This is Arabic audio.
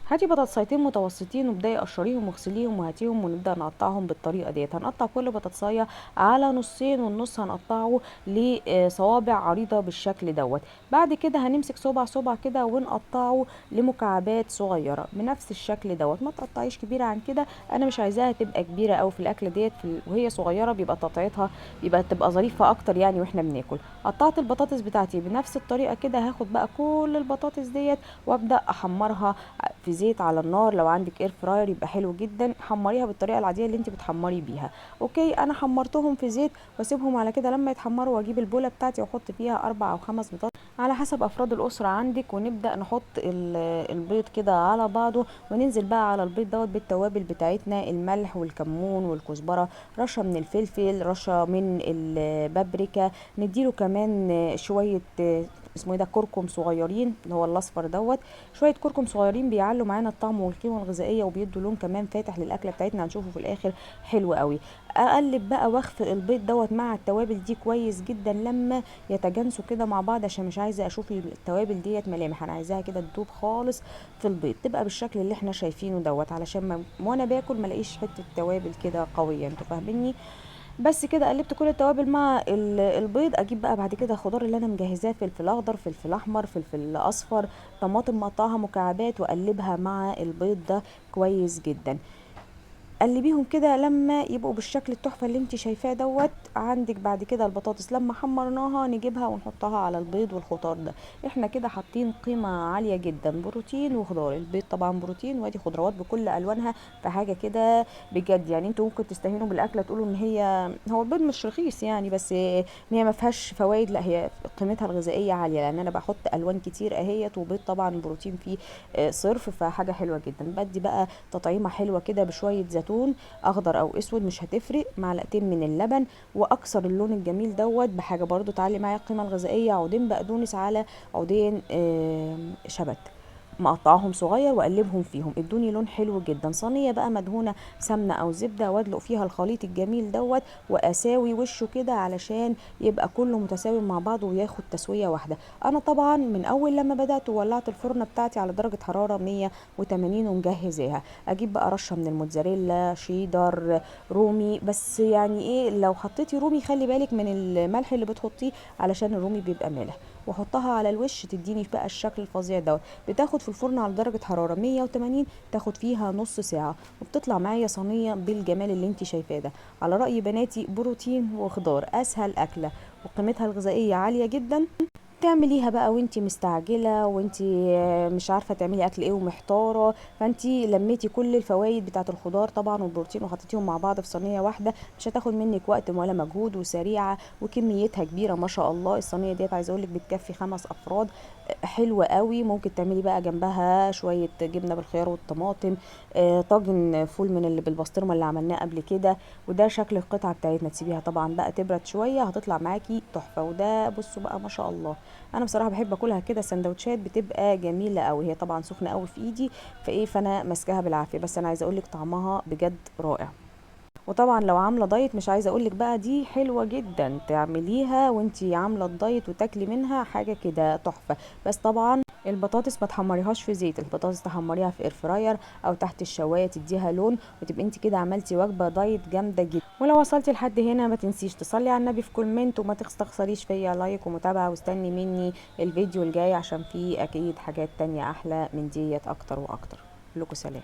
هاتي بطاطسيتين متوسطين وابداي قشريهم واغسليهم وهاتيهم ونبدا نقطعهم بالطريقه ديت. هنقطع كل بطاطسايه على نصين، والنص هنقطعه لصوابع عريضه بالشكل دوت. بعد كده هنمسك صبع صبع كده ونقطعه لمكعبات صغيره بنفس الشكل دوت. ما تقطعيش كبيره عن كده، انا مش عايزاها تبقى كبيره او في الاكله ديت وهي صغيره بيبقى تقطيعتها تبقى ظريفه اكتر يعني واحنا بناكل. قطعت البطاطس بتاعتي بنفس الطريقه كده، هاخد بقى كل البطاطس ديت وابدا احمرها في زيت على النار. لو عندك اير فراير يبقى حلو جدا، حمريها بالطريقه العاديه اللي انت بتحمري بيها. اوكي، انا حمرتهم في زيت واسيبهم على كده لما يتحمروا، واجيب البوله بتاعتي واحط فيها 4 أو 5 بيضات على حسب افراد الاسره عندك، ونبدا نحط البيض كده على بعضه، وننزل بقى على البيض دوت بالتوابل بتاعتنا، الملح والكمون والكزبره، رشه من الفلفل، رشه من البابريكا، نديله كمان شويه اسمه ايه ده، كركم صغيرين اللي هو الاصفر دوت. شويه كركم صغيرين بيعلوا معانا الطعم والقيمه الغذائيه وبيدوا لون كمان فاتح للاكله بتاعتنا، هنشوفه في الاخر حلو قوي. اقلب بقى واخفق البيض دوت مع التوابل دي كويس جدا لما يتجانسوا كده مع بعض، عشان مش عايزه اشوف التوابل ديت ملامح، انا عايزاها كده تدوب خالص في البيض، تبقى بالشكل اللي احنا شايفينه دوت، علشان وانا باكل ما الاقيش حته توابل كده قويه، انتوا فاهميني. بس كده قلبت كل التوابل مع البيض. اجيب بقى بعد كده الخضار اللي انا مجهزاه، فلفل اخضر، فلفل احمر، فلفل اصفر، طماطم مقطعها مكعبات، واقلبها مع البيض ده كويس جدا. قلبيهم كده لما يبقوا بالشكل التحفه اللي انت شايفاه دوت. عندك بعد كده البطاطس لما حمرناها نجيبها ونحطها على البيض والخضار ده. احنا كده حاطين قيمه عاليه جدا، بروتين وخضار. البيض طبعا بروتين، وادي خضروات بكل الوانها، فحاجه كده بجد يعني. انتوا ممكن تستهينوا بالاكله تقولوا ان هو البيض مش رخيص يعني، بس ان هي ما فيهاش فوائد، لا هي قيمتها الغذائيه عاليه، لان انا بحط الوان كتير اهيت، وبيض طبعا بروتين فيه صرف، فحاجه حلوه جدا. بدي بقى تطعيمه حلوه كده بشويه زيتون اخضر او اسود مش هتفرق، معلقتين من اللبن، واكسر اللون الجميل دوت بحاجه برضو تعلي معايا القيمه الغذائيه، عودين بقدونس على عودين شبت مقطعهم صغير واقلبهم فيهم، ادوني لون حلو جدا. صينيه بقى مدهونه سمنه او زبده، وادلق فيها الخليط الجميل دوت، واساوي وشه كده علشان يبقى كله متساوي مع بعضه وياخد تسويه واحده. انا طبعا من اول لما بدات ولعت الفرن بتاعتي على درجه حراره 180 ومجهزاها. اجيب بقى رشه من الموتزاريلا، شيدر، رومي، بس يعني ايه، لو حطيتي رومي خلي بالك من الملح اللي بتحطيه علشان الرومي بيبقى مالح، واحطها على الوش تديني بقى الشكل الفظيع دوت. بتاخد في الفرن على درجه حراره 180، تاخد فيها نص ساعه، وبتطلع معايا صينيه بالجمال اللي انت شايفاه ده. على راي بناتي، بروتين وخضار، اسهل اكله وقيمتها الغذائيه عاليه جدا. تعمليها بقى وانتي مستعجله، وانتي مش عارفه تعملي اكل ايه ومحتاره، فانتي لميتي كل الفوائد بتاعه الخضار طبعا والبروتين وحطيتيهم مع بعض في صينيه واحده، مش هتاخد منك وقت ولا مجهود، وسريعه وكميتها كبيره ما شاء الله. الصينيه ديت عايزه اقولك بتكفي 5 افراد. حلوه قوي. ممكن تعملي بقى جنبها شويه جبنه بالخيار والطماطم، طاجن فول من اللي بالبسطرمه اللي عملناه قبل كده. وده شكل القطعه بتاعتنا، تسيبيها طبعا بقى تبرد شويه هتطلع معاكي تحفه. وده بصوا بقى ما شاء الله، انا بصراحه بحب اكلها كده سندوتشات، بتبقى جميله قوي. هي طبعا سخنه قوي في ايدي فانا ماسكاها بالعافيه، بس انا عايزه اقولك طعمها بجد رائع. وطبعا لو عامله دايت مش عايزه اقولك بقى، دي حلوه جدا تعمليها وانتي عامله الدايت وتاكلي منها حاجه كده تحفه. بس طبعا البطاطس ما تحمريهاش في زيت، البطاطس تحمريها في اير فراير او تحت الشوايه تديها لون، وتبقى انت كده عملتي وجبه دايت جامده جدا. ولو وصلتي لحد هنا ما تنسيش تصلي على النبي في كومنت، وما تستخسريش فيا لايك ومتابعه، واستني مني الفيديو الجاي عشان فيه اكيد حاجات تانية احلى من ديت اكتر واكتر. لكم سلام.